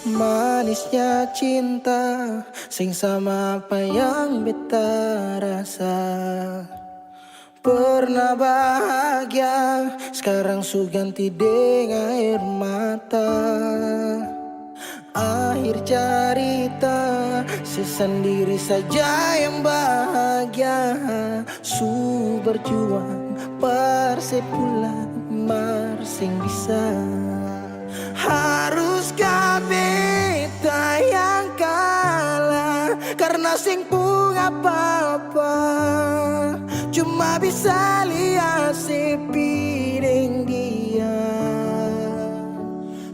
Manisnya cinta sing sama apa yang beta rasa. Pernah bahagia, sekarang su ganti dengan air mata. Akhir cerita, sesendiri saja yang bahagia. Su berjuang, persepulang, marsing bisa. Haruskah beta yang kalah karena sing pun apa-apa, cuma bisa lihat sepiring dia.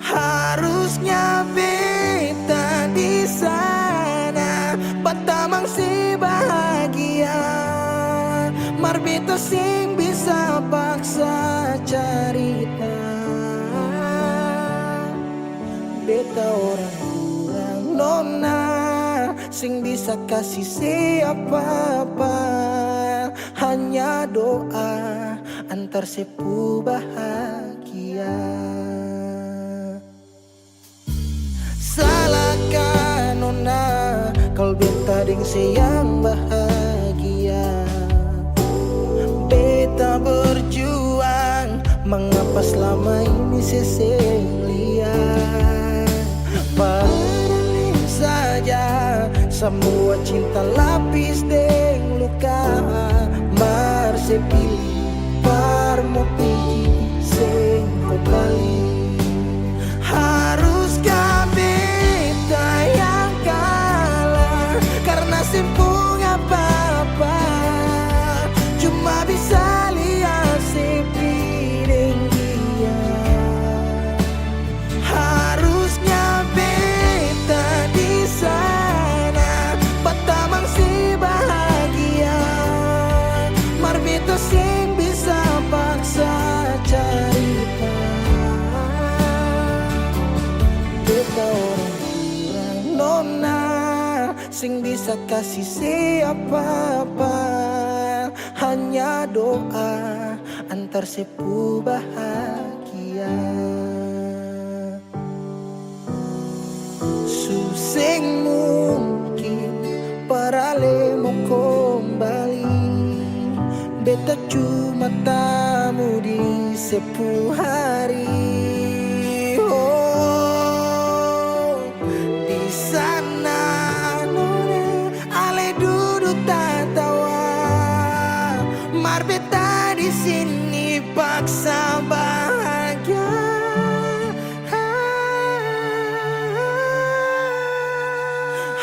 Harusnya beta di sana, batamang si bahagia. Mar beta sing bisa paksa cerita. Beta orang kurang nona, sing bisa kasih siapa-apa. Hanya doa antar sepu bahagia. Salahkan nona, kalau beta deng sayang bahagia. Beta berjuang, mengapa selama ini seseng lihat. Padahal saja semua cinta lapis deng luka. Mar sepilih parmo pilih sing kembali. Haruskah beta yang kalah karena simpung apa-apa, cuma bisa lihat sepiring dia. Harusnya beta di sana, batamang si bahagia. Mar beta sing bisa paksa cerita. Beta orang kurang nona, sing bisa kasih siapa-apa. Hanya doa antar sepu bahagia. Suseng mungkin parale mau kembali. Beta cuma tamu di sepu hari. Oh, di sana nona ale duduk tatawa. Mar beta di sini paksa bahagia.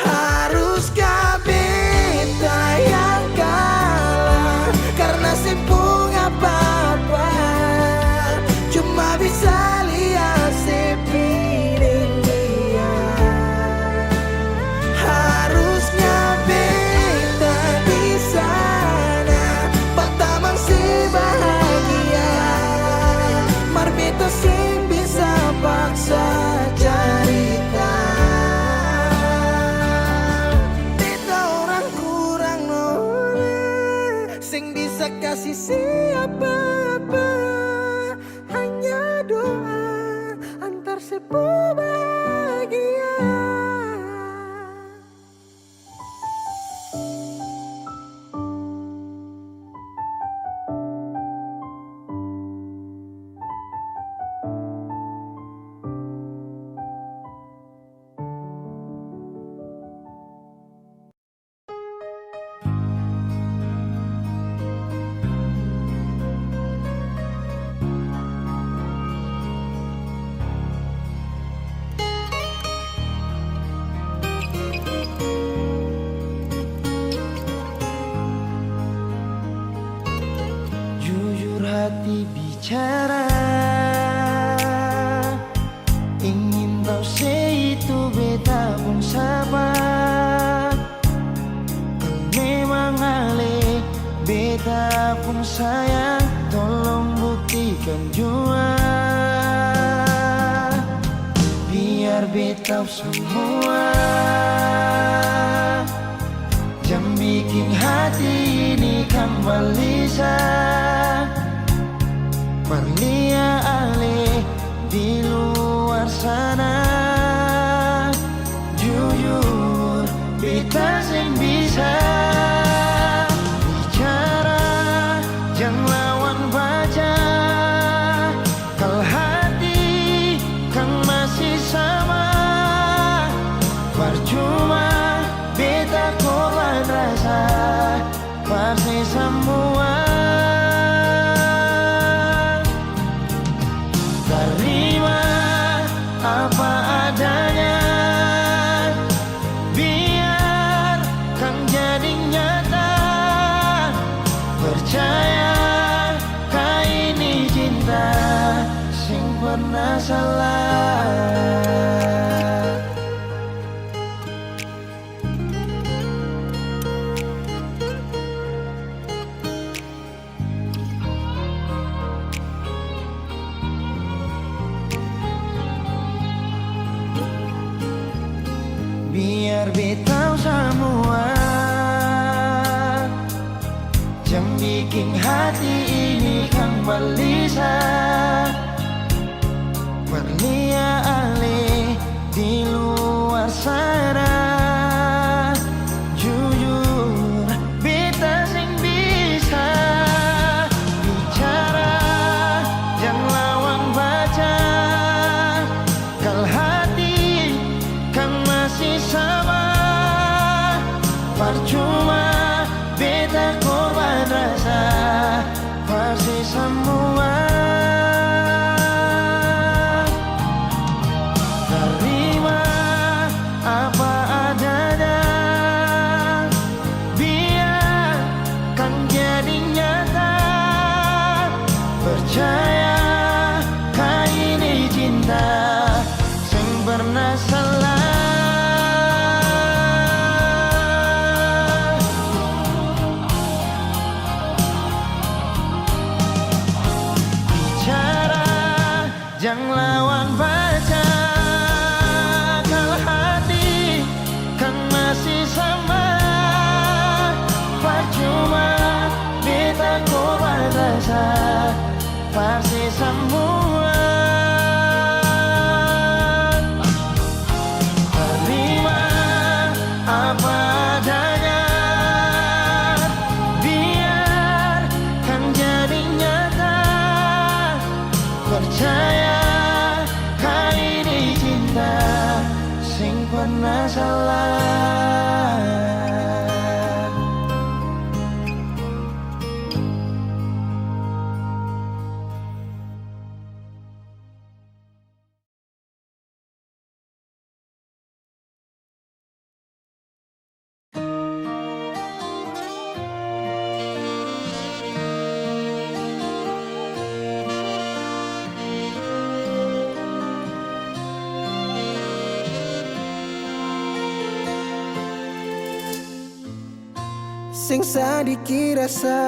Haruskah beta yang kalah karena simpung apa-apa, cuma bisa lihat sepiring dia. Harusnya beta di sana, batamang si bahagia. Mar beta sing bisa paksa cerita. Beta orang kurang nona, sing bisa kasih siapa-apa. Hanya doa antar sepu bahagia. Jujur hati bicara, ingin tahu itu beta pun sabar. Memang ale beta pun sayang, tolong buktikan jua. Biar beta semua jam bikin hati ini kembali Marlia ale di luar sana. adanya, biarkan jadi nyata. Percaya kau ini cinta sing pernah salah. Biar betau semua jam bikin hati ini kan balisa. Berlia alih di luar sana. Jujur beta sing bisa bicara, jangan lawan baca. Kal hati kan masih sama. Percuma beta korban rasa pasti semua. Terima apa adanya, biarkan jadi nyata. Percaya kau ini cinta sing pernah salah. Jangan lawan baca, kalau hati kan masih sama. Percuma beta korban rasa pasti semua. Terima apa adanya, biarkan jadi nyata. Percaya sing pernah salah. Sing sadiki rasa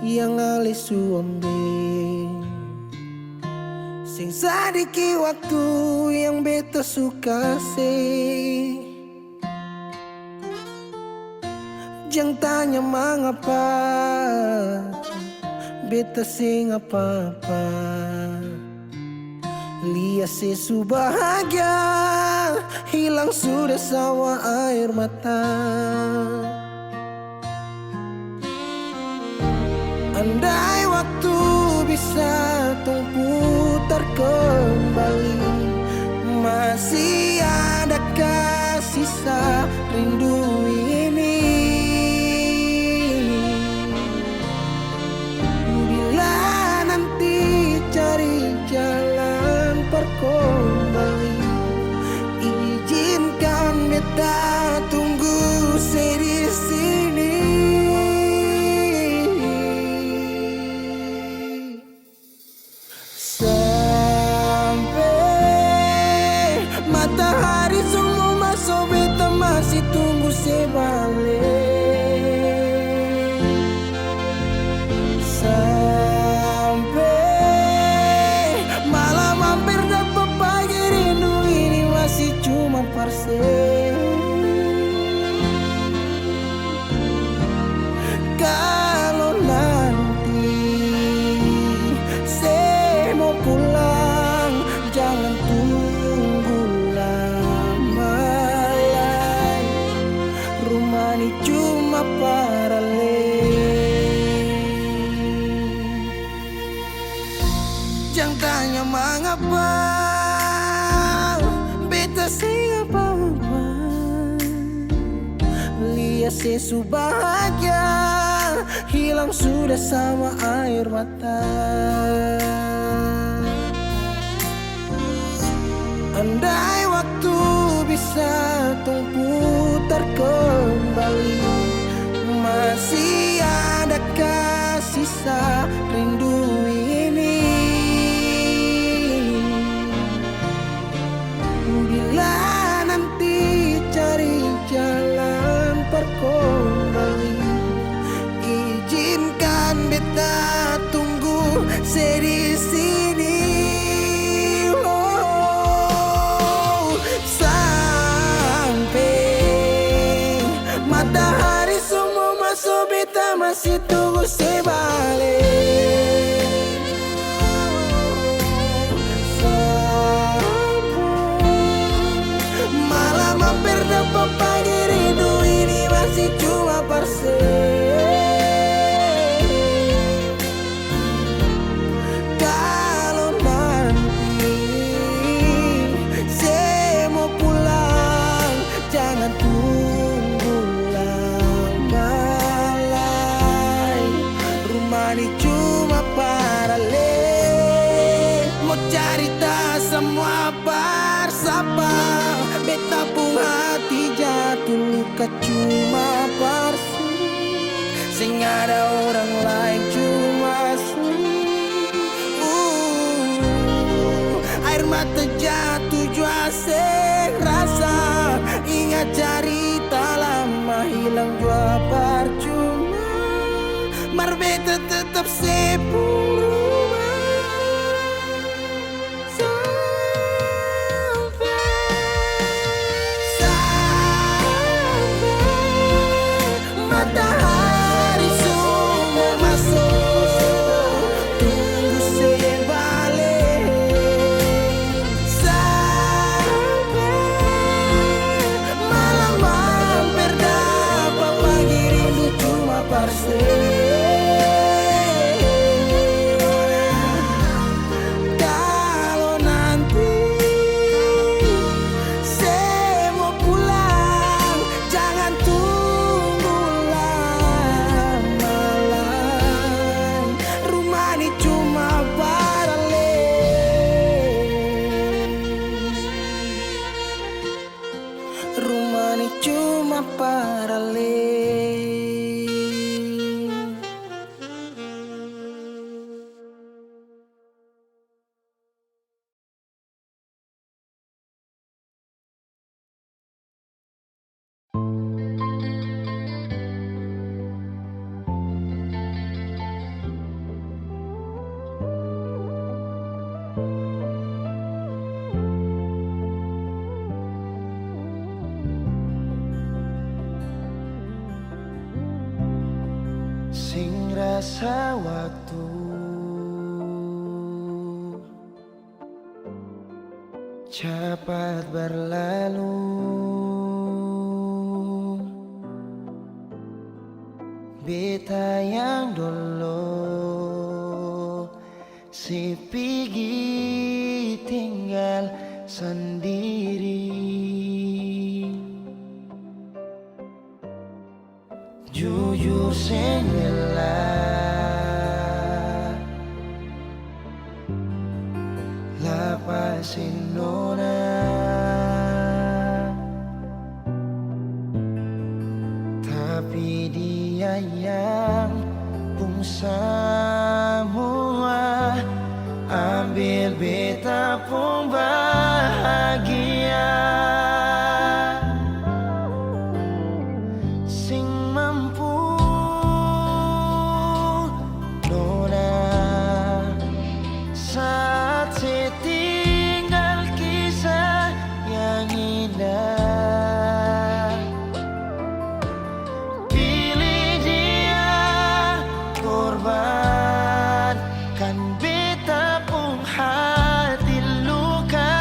yang alih suambe, sing sadiki waktu yang beta suka sih. Jangan tanya mengapa beta sing apa-apa. Lihat sesu bahagia hilang sudah sama air mata. Andai waktu bisa tung putar kembali, masih adakah sisa rindu ini? Bila nanti cari jalan kembali, izinkan beta tunggu di sini. Sampai matahari semua masuk, beta masih tunggu sebalik. Sampai malam hampir dapat pagi, rindu ini masih cuma parse. Kalau nanti saya mau pulang, jangan tunggu lama lagi. Rumah ini cuma paralel. Jangan tanya mengapa beta siapa. Lihat sesu bahagia hilang sudah sama air mata. Andai waktu bisa tung putar kembali, masih adakah sisa rindu ini? Bila nanti cari jalan terkembali, izinkan beta tunggu di sini. Oh, sampai matahari semua masuk, beta masih tunggu sebalik. Malam hampir dapat pagi, rindu ini masih cuma parse. Kalau nanti saya mau pulang, jangan tunggu lambai. Rumah ini cuma parale, mau cerita semua bersapa. Beta pun hati jatuh luka cuma parsi, sing ada orang lain cuma su. Air mata jatuh jua rasa, ingat cerita lama hilang jua percuma. Mar beta tetap sepuluh. Matahari semua masuk, tunggu sebalik. Sampai malam hampir dapat pagi, rindu cuma parse. Kalau nanti saya mau pulang, jangan tunggu lama lagi. Rumah ini cuma parale, rumah ini cuma parale. Sing rasa waktu cepat berlalu, beta yang dulu si pigi tinggal sendiri. Jujur sendela lapasin nona, tapi dia yang pun semua ambil beta pun bahagia. Sing mampu nona saat saya tinggal kisah yang indah. Pilih dia korbankan beta pun hati luka.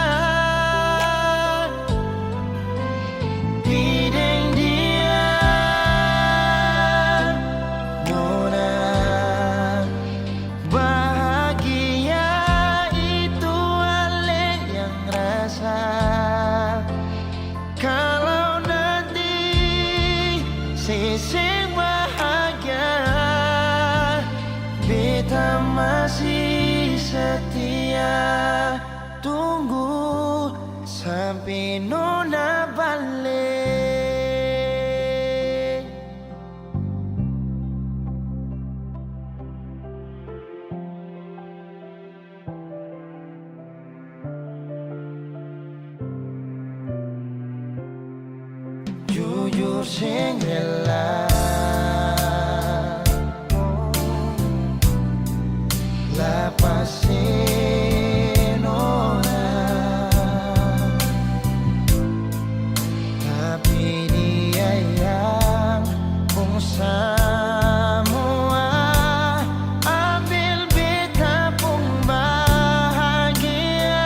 sampai nona balik. Jujur sing rela lepasin orang, tapi dia yang pun semua ambil beta pun bahagia.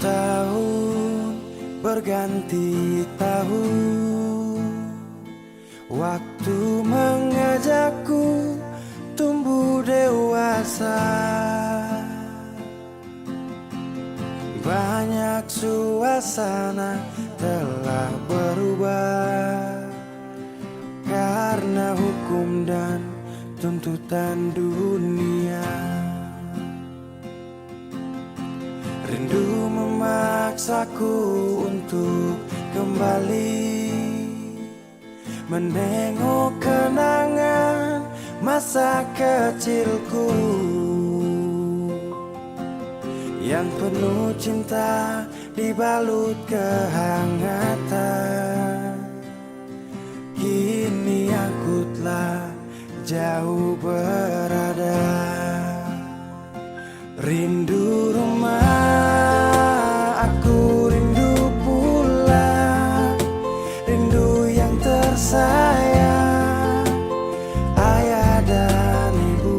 Tahun berganti tahun, waktu mengajakku tumbuh dewasa. Banyak suasana telah berubah karena hukum dan tuntutan dunia. Rindu memaksaku untuk kembali menengok kenangan masa kecilku yang penuh cinta dibalut kehangatan. Kini aku telah jauh berada, rindu rumah, aku rindu pulang, rindu yang tersayang, ayah dan ibu.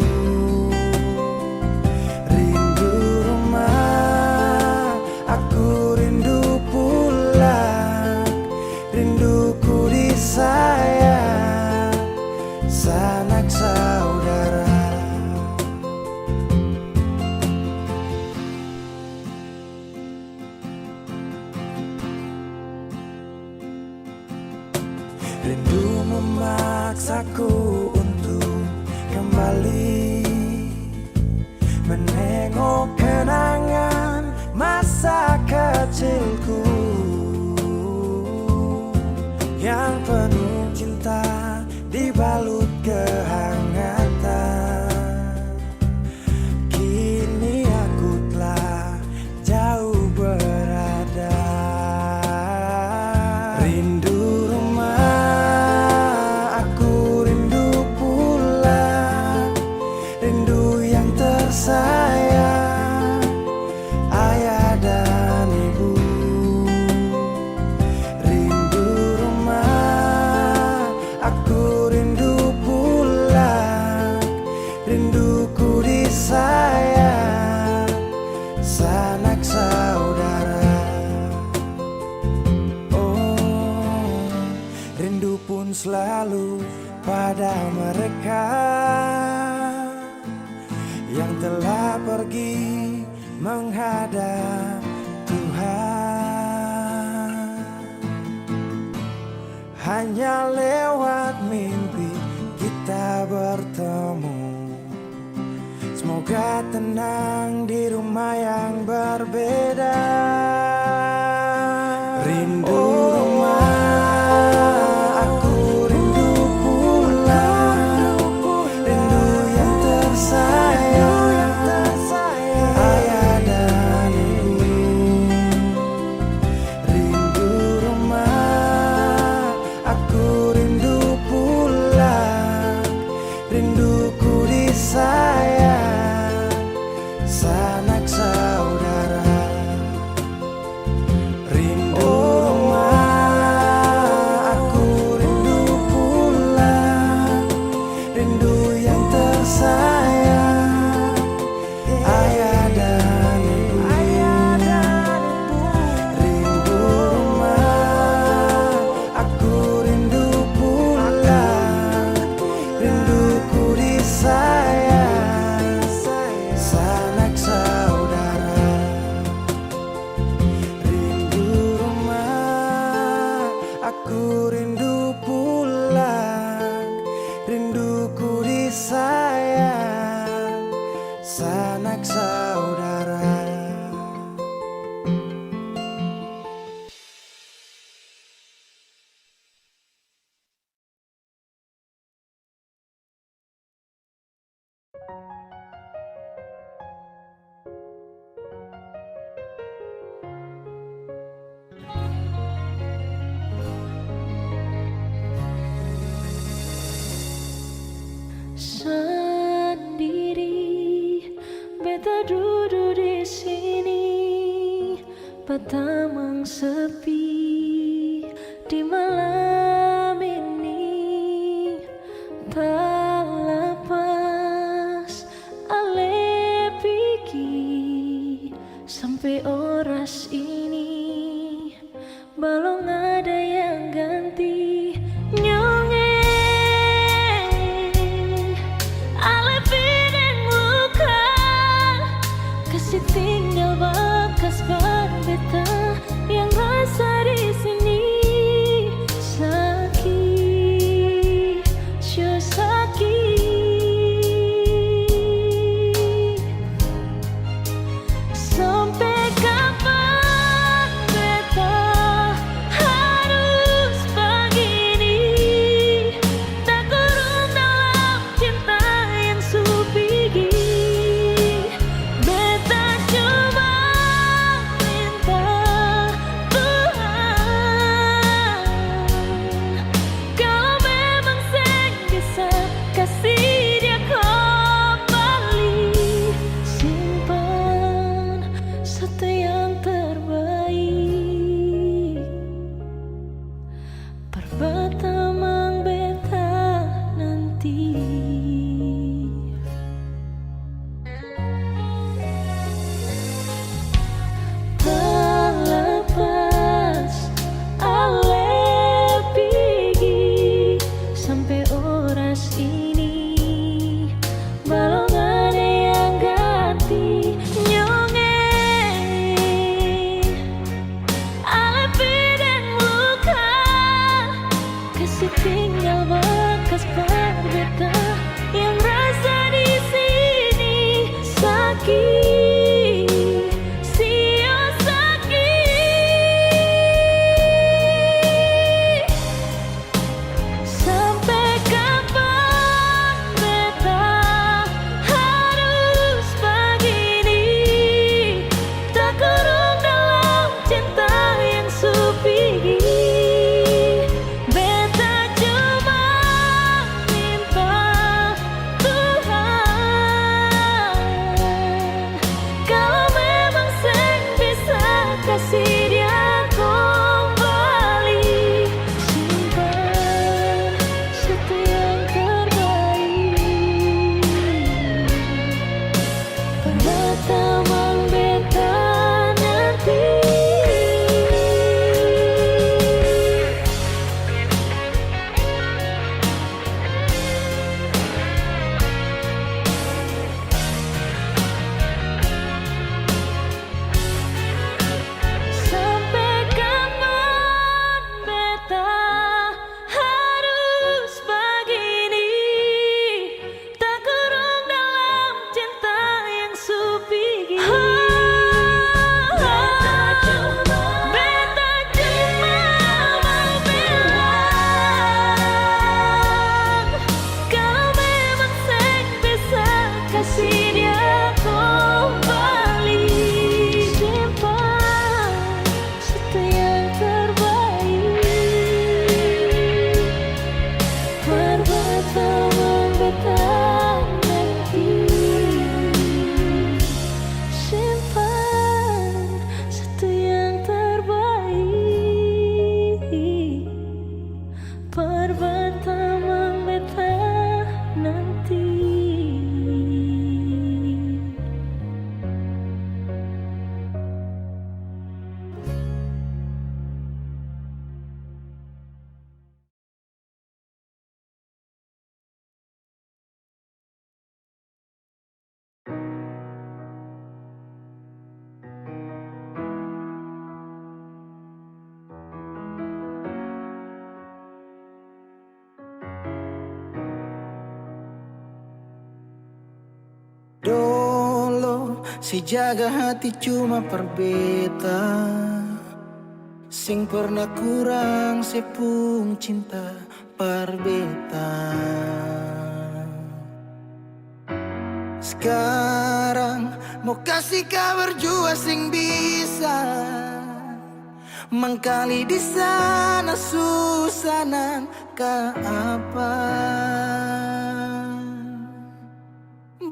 Rindu rumah, aku rindu pulang, rinduku disayang, sanak saudara. Rindu memaksaku untuk kembali menengok kenangan masa kecilku yang penuh cinta dibalut kehangatan. Kini aku telah jauh berada, rindu rumah, aku rindu pulang, rindu yang tersayang, ayah dan ibu. Rindu rindu pun selalu pada mereka yang telah pergi menghadap Tuhan. Hanya lewat mimpi kita bertemu. Semoga tenang di rumah yang berbeda. Rindu rumah, aku rindu pulang. Rindu yang tersayang, ayah dan ibu. Rindu rumah, aku rindu pulang. Rinduku disayang sanak saudara. Rindu rumah, aku rindu pulang. Rindu yang tersayang, ayah dan ibu. Rindu rumah, aku rindu pulang. Rinduku disayang sanak saudara. Rindu rumah, aku rindu pulang. Rinduku disayang sanak saudara. Sendiri, beta duduk di sini, Batamang sepi di malam ini. Tak lepas ale pergi sampai oras ini, belum ada yang ganti nyonge. Ale pideng luka, kasih tinggal bekas berbeta yang rasa di sini sakit, sure sakit. Sampai kapan beta harus begini, tak kurung dalam cinta yang supigi. Beta cuma minta Tuhan, kalau memang seng bisa kasih dia kembali, simpan satu yang terbaik. Perbatamang beta nanti. Tak lepas ale pergi sampai oras ini, belum ada yang ganti nyonge. Ale pideng luka, kasih tinggal bekas berbeta yang rasa di sini sakit, sio sakit. Sampai kapan beta harus begini, tak kurung dalam cinta yang supigi. Beta cuma Si jaga hati cuma perbeta, sing pernah kurang sepung cinta perbeta. Sekarang mau kasih kabar jua sing bisa mangkali di sana susah nang ka apa.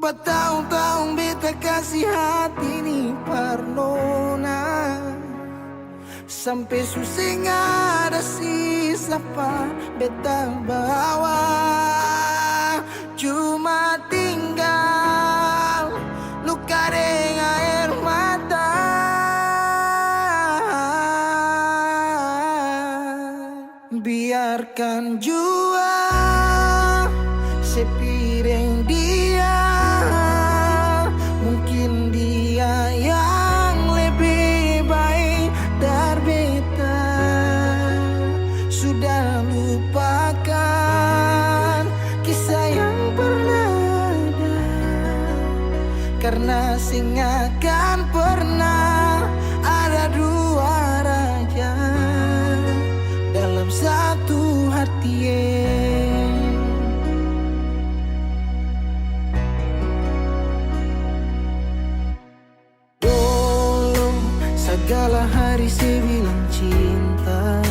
Bertahun-tahun beta kasih hati ni parnona, sampai susah ada sisa pa beta bawa. Cuma tinggal luka dengan air mata. Biarkan jua sepiring dia, mungkin dia yang lebih baik dari beta. Sudah lupakan kisah yang pernah ada, karena sing akan pernah ada dua raja dalam satu hati. Dulu segala hari saya bilang cinta,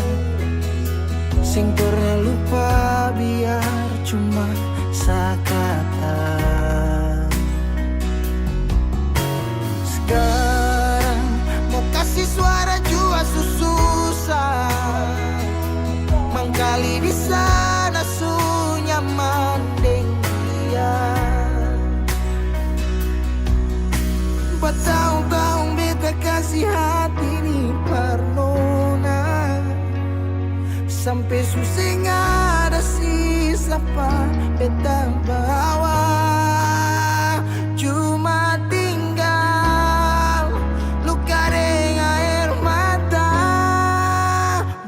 sing pernah lupa biar cuma sekata. Sekarang mau kasih suara jua susah, mangkali di sana su nyaman deng dia. Bertahun-tahun beta kasih hati ni parnona, sampai susah ada sisa pa beta bawa. Cuma tinggal luka dengan air mata.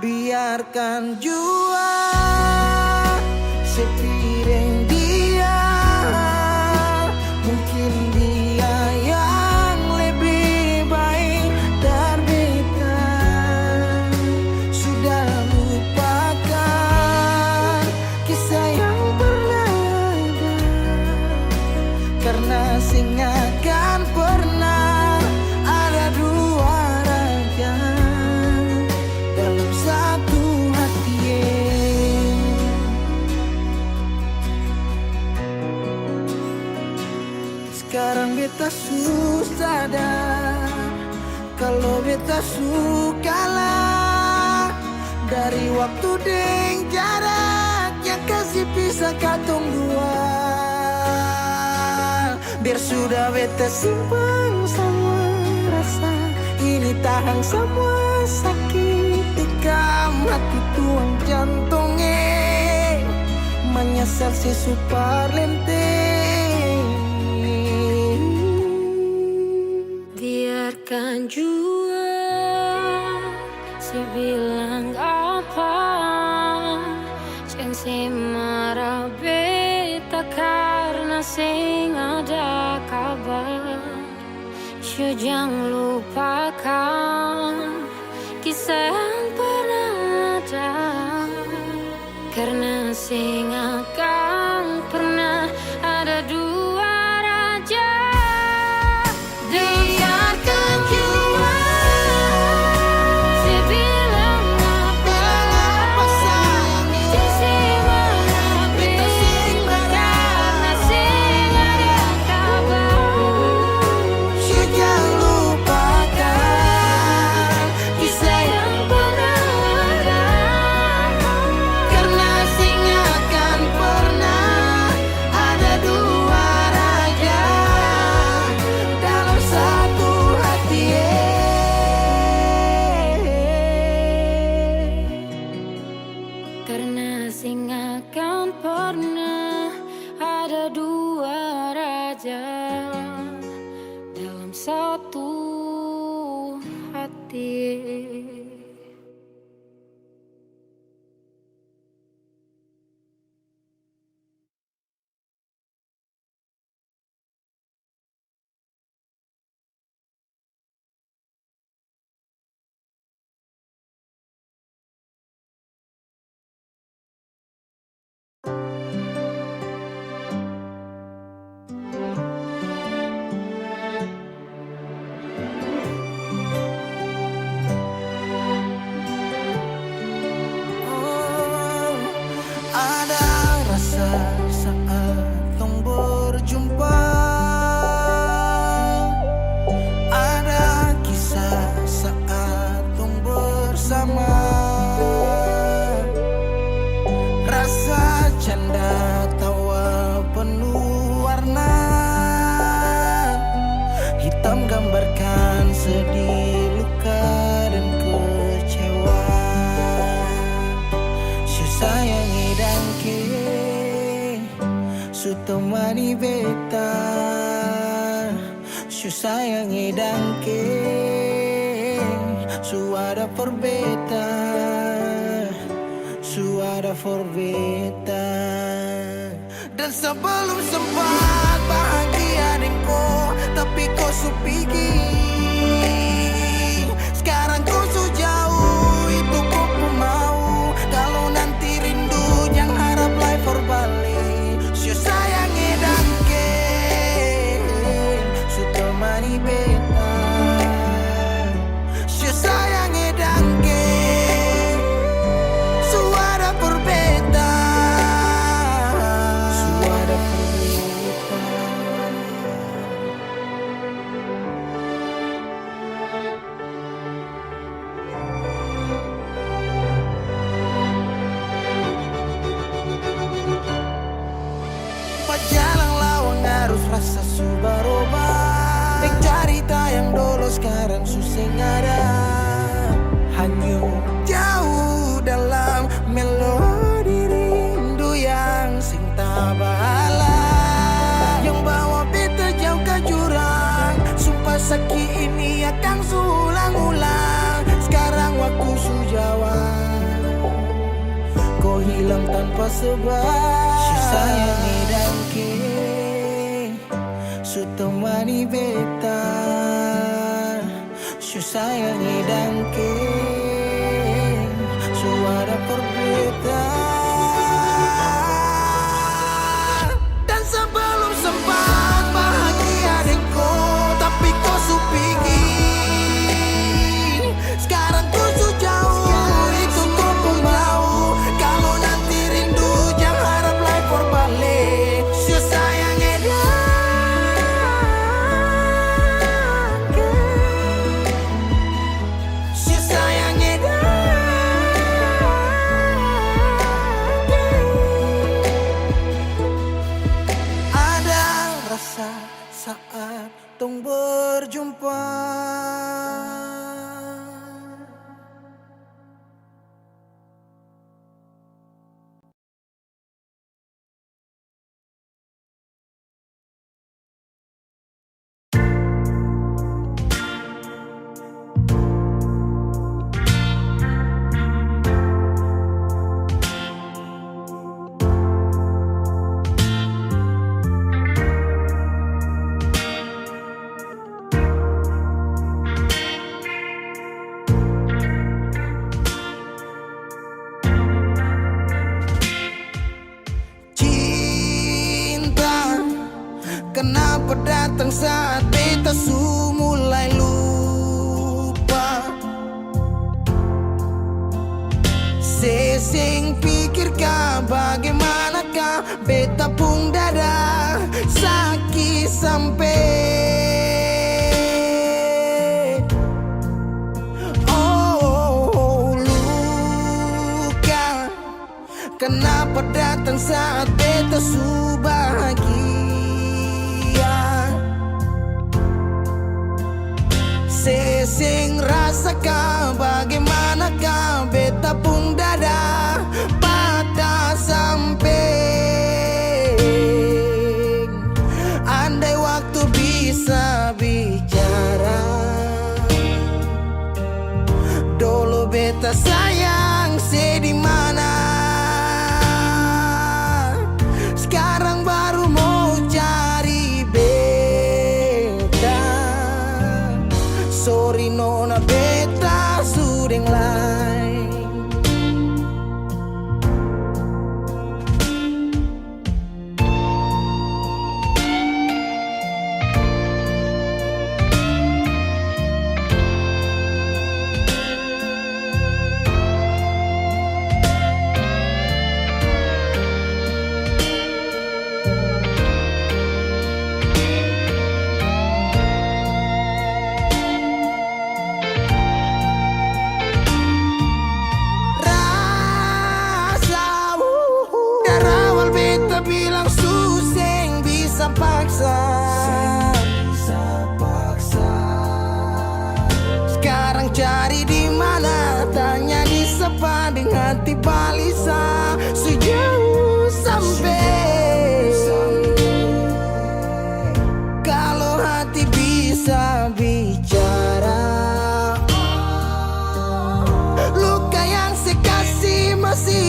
Biarkan jua sepiring dia, mungkin dia yang lebih baik dari beta. Sudah lupakan kisah yang pernah ada, karena sing akan pernah ada dua raja dalam satu hati. Sekarang beta susah sadar kalau beta suka lah, dari waktu deng jarak yang kasih pisah katong dua. Biar sudah beta simpan semua rasa, ini tahan semua sakit tikam hati tuang jantungnya, menyesal si super lenteng. Biarkan jua si bilang apa, jangan si marah beta karena sing ada kabar. Yo jangan lupakan kisah yang pernah ada, karena sing akan pernah ada dua raja. Biarkan jua si bilang apa sayang, si marah beta karena sing ada kabar. Yo jangan lupakan Kisah yang pernah ada, karena sing akan pernah ada dua raja dalam satu hati. karena sing akan pernah ada dua raja dalam satu hati. su temani beta, su sayangi dangke, su ada for beta, su ada for beta. Dan sebelum sempat bahagia denko, tapi kau su pergi. Sekarang kau su jauh, itu kau pun mau. Kalau nanti rindu jangan harap life for balik. Su sayangi dangke, su temani beta, su sayangi dangke, su ada for beta, su ada for beta. Jalan lawang harus rasa subaroba. Dek cerita yang dulu sekarang susah ada. Hanyut jauh dalam melodi rindu yang sing tabala, yang bawa beta jauh ke jurang. Sumpah sakit ini akan ulang-ulang. Sekarang waktu su jawab, kau hilang tanpa sebab. Su sayangi dangke, su temani beta, su sayangi dangke, su ada for beta. Dan sebelum sempat bahagia denko, tapi kau su pergi. Sekarang kau su jauh, itu kau pun mau. Kalau nanti rindu jangan harap life for balik. Su sayangi dangke, su sayangi dangke. Ada rasa saat tong berjumpa. Cinta, kenapa datang saat beta su mulai lupa? Sesing pikirkah bagaimanakah beta pun dada sakit sampai. Oh, luka, kenapa datang saat beta su bahagia? Sesing rasakah bagaimanakah beta pun dada patah sampai. Andai waktu bisa bicara, dulu beta sayang sedih mana. Sekarang baru mau cari beta. Sorry nona beta sudeng lain. Sekarang cari di mana, tanya di sepading hati balisa sejauh sampai.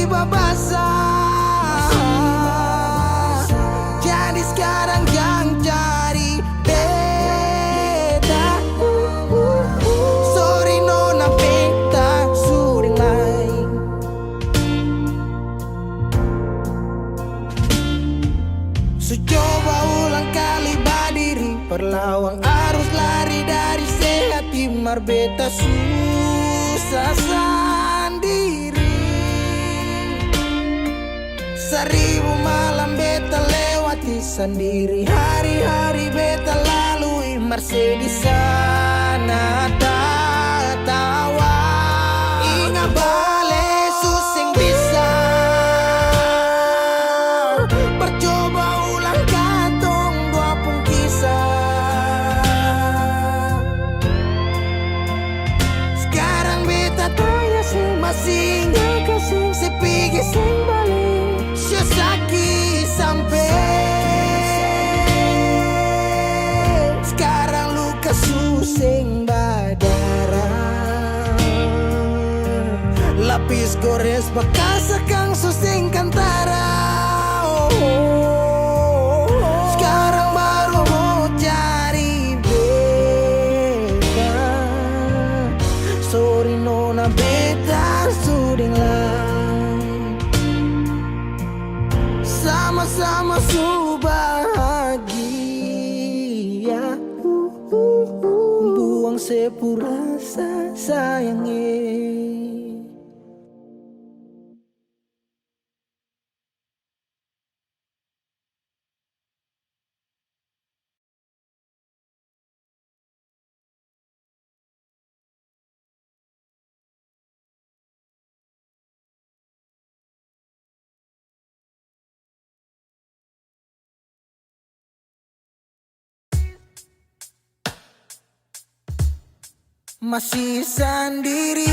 babasa. Jadi sekarang yang cari beda. Sorry nona beta sudah lain. So coba ulang kali badiri, perlawan arus lari dari sehat timar beta susah sendiri. Seribu malam beta lewati sendiri, hari-hari beta lalui Mercedes sana tawa. Ingat bale susing bisa, percoba ulang katong dua pun kisah. Sekarang beta tanya sih masih nggak kasih sepigi sing balik. Sesaki sampai sekarang luka susing badara. Lapis gores bekas kang susing kantara. Sekarang baru mau cari beta. Sorry nona beta sudah lah. Sama-sama su bahagia. Buang sepurasa sayangnya. Masih sendiri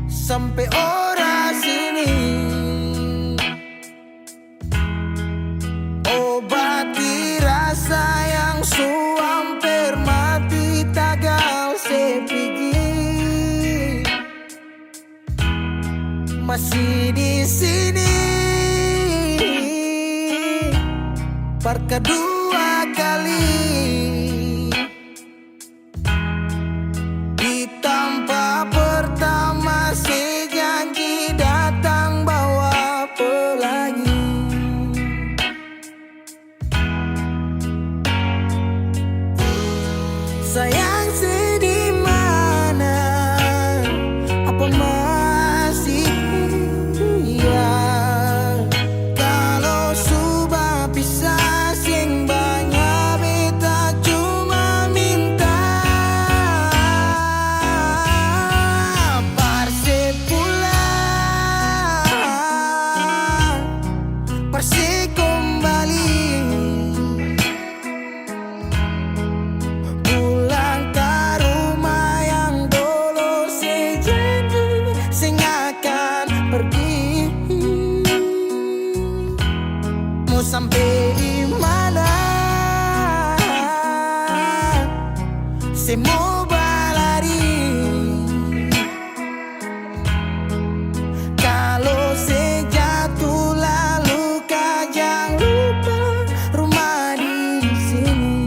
sampai ora sini. Obati rasa yang hampir mati tagal sepigi. Masih di sini per kedua kali. Tanpa pertama si janji datang bawa pelangi. Sayang sedih mana, apa masih iya? Kalau sudah bisa sing banyak beta cuma minta. Sampai mana semua balari. Kalau sejatuh lalu kau jangan lupa rumah di sini.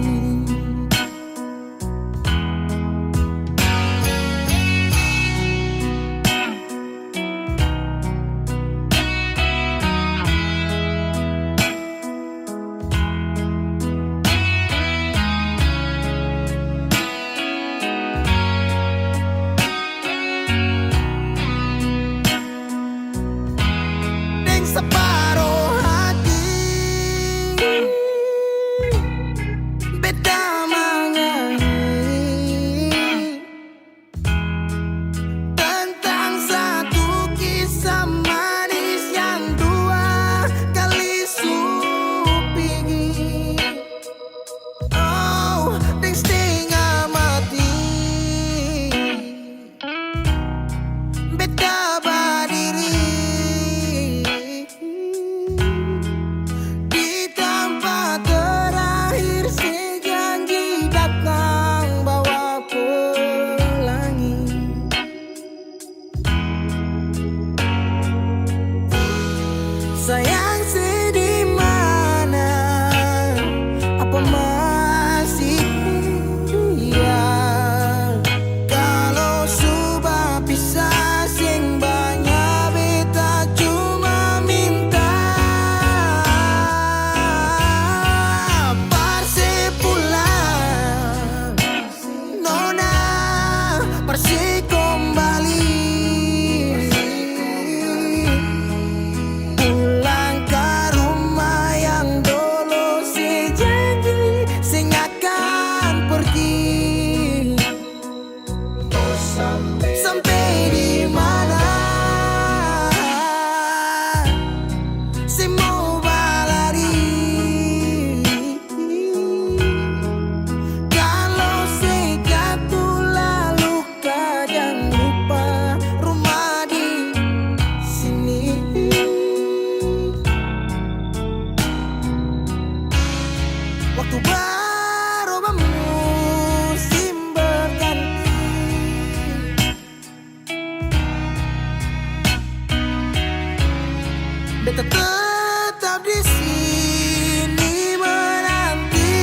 beta tetap di sini menanti.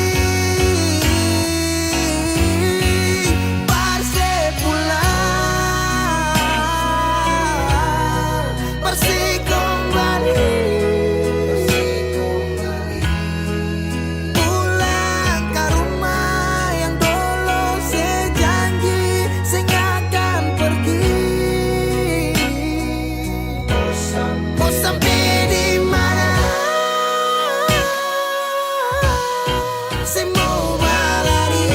Parse pulang, Parse kembali. Pulang ke rumah yang dulu sejanji sing akan pergi. Mau sampai di mana? Saya mau berlari.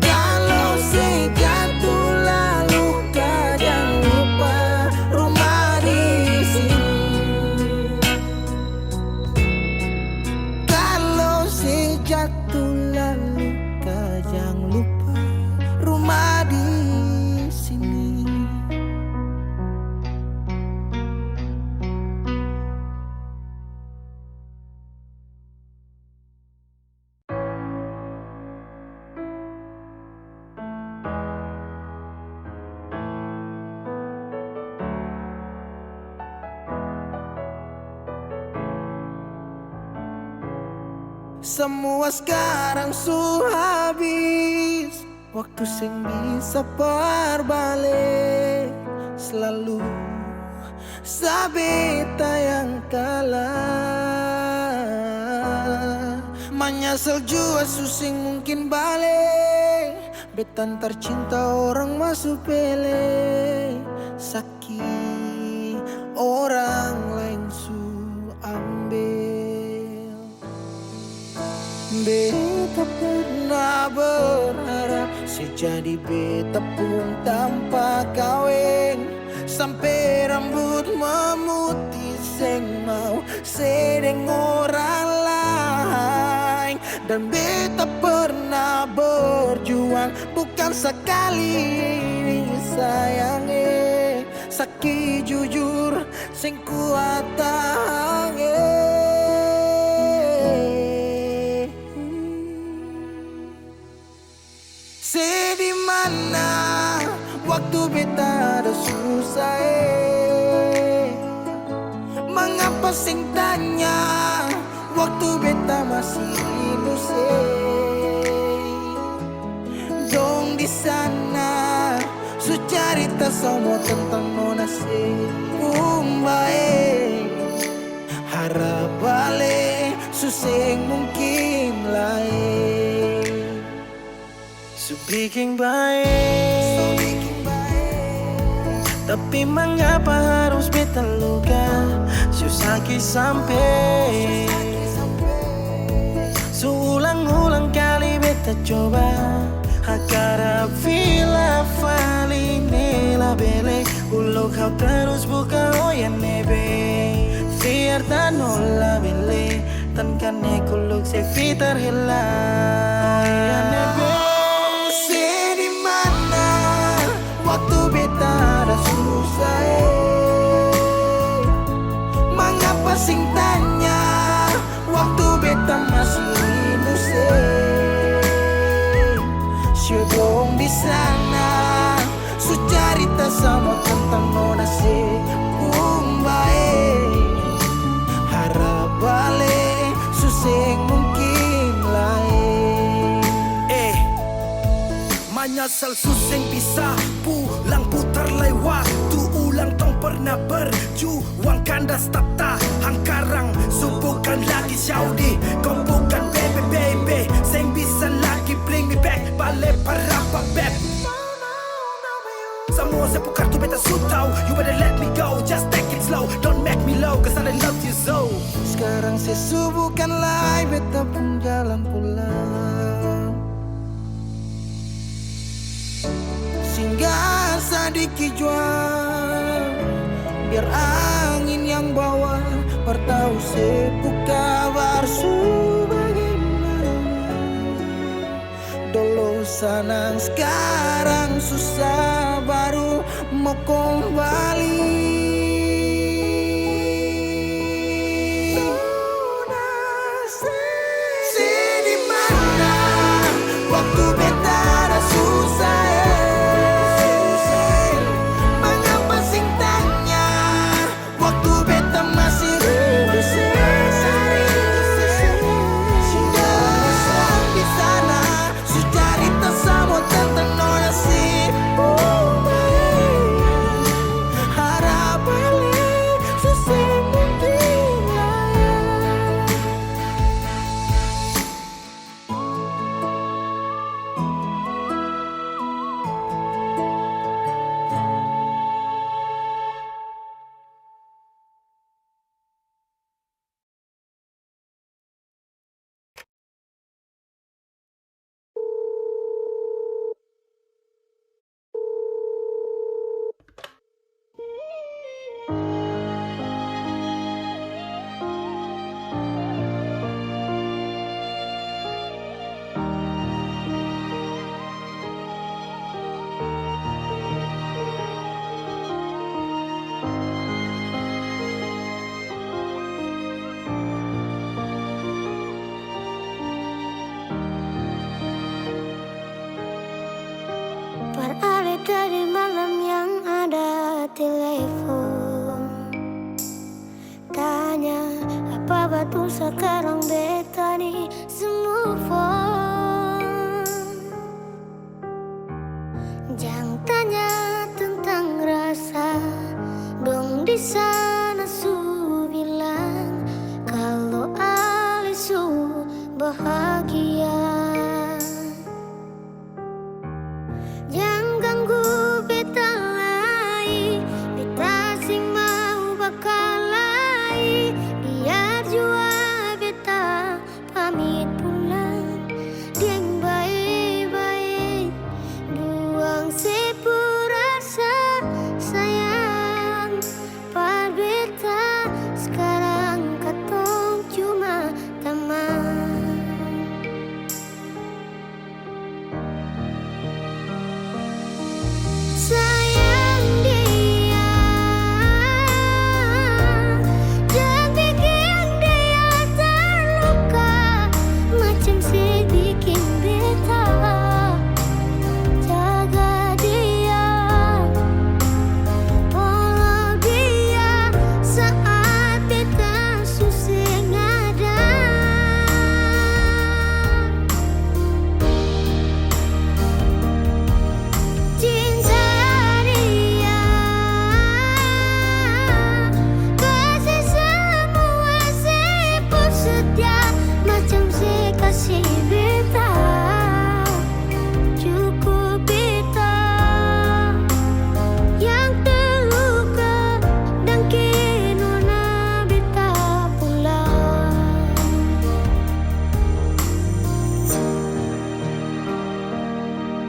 Kalau saya jatuh lalu kau jangan lupa rumah di sini. Kalau saya jatuh lalu kau jangan lupa rumah di sini. Semua sekarang sudah habis, waktu sing bisa berbalik. Selalu sabeta yang kalah. Menyesal jua susing mungkin balik. Betan tercinta orang masuk pele. Sakit orang lain su ambil. Beta pernah berharap sejadi beta pun tanpa kawin. Sampai rambut memutih seng mau sedeng orang lain. Dan beta pernah berjuang bukan sekali sayangi. Sakit jujur sing kuat tahangi. Di mana waktu beta ada susah mengapa sing tanya waktu beta masih dong di sana su cerita semua tentang nona kumbae harap balik suseng mungkin lain. So bikin baik, tapi mengapa harus beta luka? Susaki sampai Seulang-ulang kali beta coba Hakara vila fali nela bele Ulo kau terus buka oya nebe Fiar tan ola bele Tan kane kuluk se fitar hela Oya nebe waktu beta ada susah mengapa sing tanya waktu beta masih syedong di sana su cerita sama tentang nona kumbae harap balik suseng mungkin lain menyesal suseng bisa pulang putar lewat tu ulang tong pernah berjuang kandas tata hangkarang subukan lagi Saudi kau bukan baby sing bisa lagi bring me back balik para back semua sepuh kartu beta sutau you better let me go just take it slow don't make me low cause I love you so sekarang saya subuhkan lagi beta pun jalan pulang singgah sadiki jual biar angin yang bawa bertahu sepuh kabar su bagaimana dulu senang sekarang susah baru mau kembali waktu beta ada susah mengapa sing sekarang beta nih move on. Jangan tanya tentang rasa, dong di sana su bilang kalau Ali su bahagia. Jangan ganggu beta lagi, beta sing mau bakal lagi. Biar jua beta pamit pulang, deng baik-baik, buang sepurasa sayang. Par beta sekarang katong cuma teman. Sayang dia, jangan bikin dia terluka, macam si bikin beta. Jaga dia, tolong dia saat beta susah ada. Cinta dia, kasih semua sepuluh setia, macam si kasih beta. Cukup beta yang terluka dan kini nona beta pulang.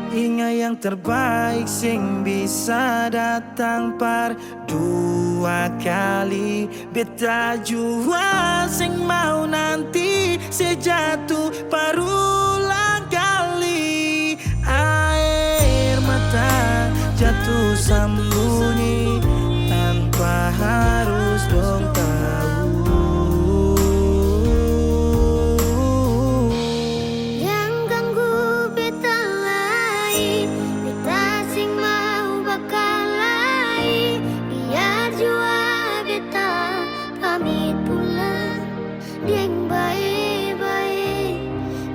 Ingat yang terbaik sing bisa datang par dua kali. Beta jua sing mau nanti sejatuh parulang kali. Air mata jatuh sembunyi tanpa harus dong tahu. Jangan ganggu beta lagi, beta sing mau bakal lagi. Biar jua beta pamit pulang, deng baik-baik,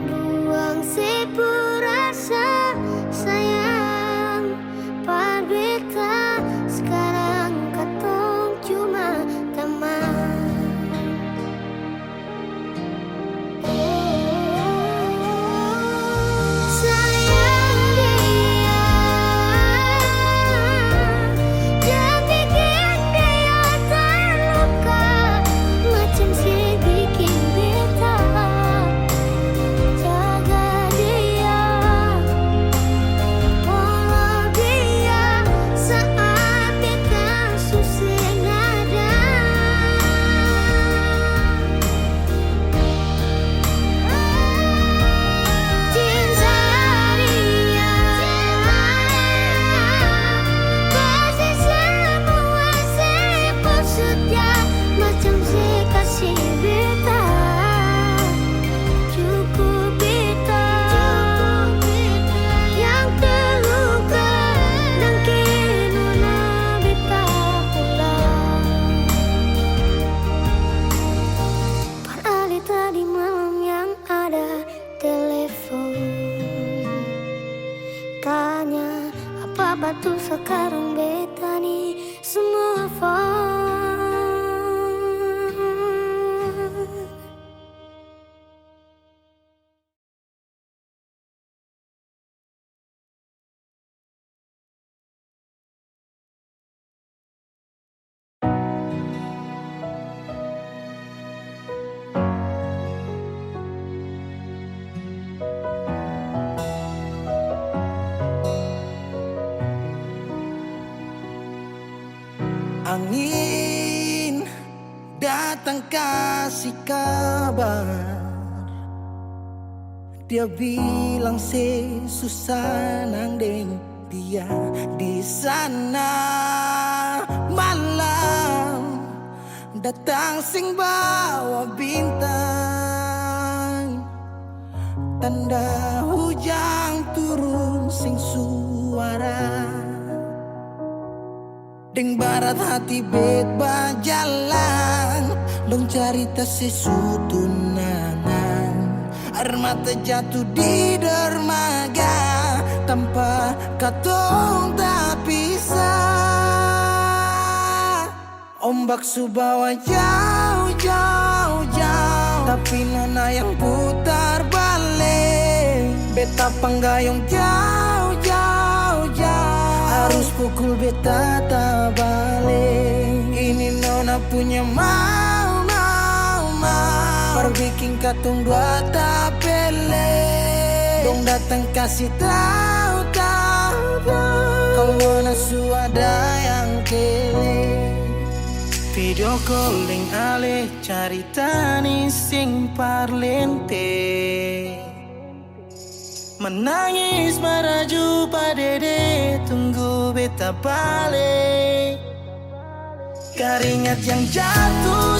buang sepurasa sayang. Par beta sekarang katong cuma teman. Sayang dia, jangan bikin dia terluka, macam si bikin beta. Jaga dia, tolong dia saat beta susah ada. Cinta dia, kasih semua sepuluh setia, macam si kasih beta. Cukup beta yang terluka dan kini nona beta pulang. Par Ali tadi malam yang ada telepon, tanya apa betul sekarang beta nih semua phone. Angin datang kasih kabar, dia bilang susah nang deng dia di sana. Malam datang sing bawa bintang, tanda hujan turun sing suara. Deng barat hati bet berjalan, dong cerita sesutunangan. Air mata jatuh di dermaga tanpa katong tak pisah. Ombak subawa jauh, jauh, jauh, tapi nona yang putar balik. Beta panggayong jauh, jauh, jauh, harus pukul beta tak balik. Ini nona punya mau, mau, mau, perbikin katong dua tak pele. Dong datang kasih tahu, tahu, tahu, kalau nona suada yang kele. Video calling ale carita ni sing parlente, menangis meraju padede tunggu beta balik. Keringat yang jatuh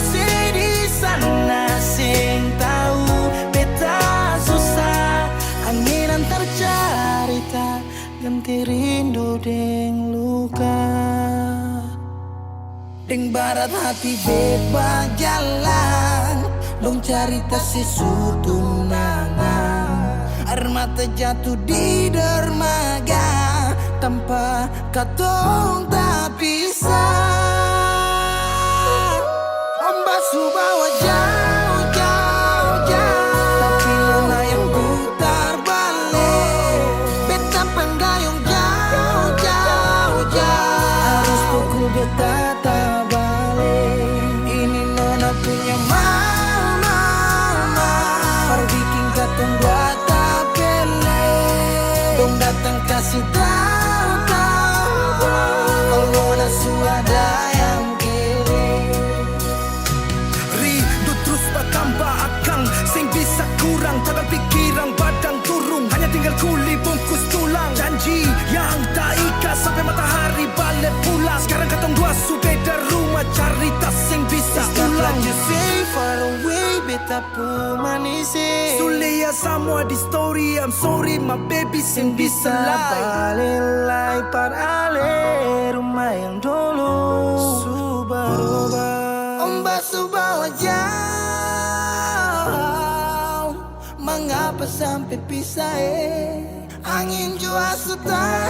di sana sing tahu beta susah. Angin antar carita ganti rindu deng luka. Deng barat hati bebas jalan, dong cerita sesutunangan. Air mata jatuh di dermaga tanpa katong tak pisah. Ombak subawa jauh, jauh, jauh, tapi nona yang putar balik. Beta panggayong jauh, jauh, jauh, harus pukul beta tak balik. Ini nona punya mau, mau, mau, perbikin katong dua tak pele. Dong datang kasih tahu, tahu, kalau nona suada yang kele. Rindu terus bertambah akang, sing bisa kurang, takkan pikiran badang turung. Hanya tinggal kuli bungkus tulang, janji yang tak ikat sampai matahari balik pulang. Sekarang katong dua su beda rumah, cerita sing bisa It's not ulang. like you say far away, beta pu manise. Sulia semua di story, I'm sorry my baby sing bisa lie. Balilai par ale rumah yang dulu Subaroba. Ombak subawa jauh, mengapa sampai pisah? Angin jua sudah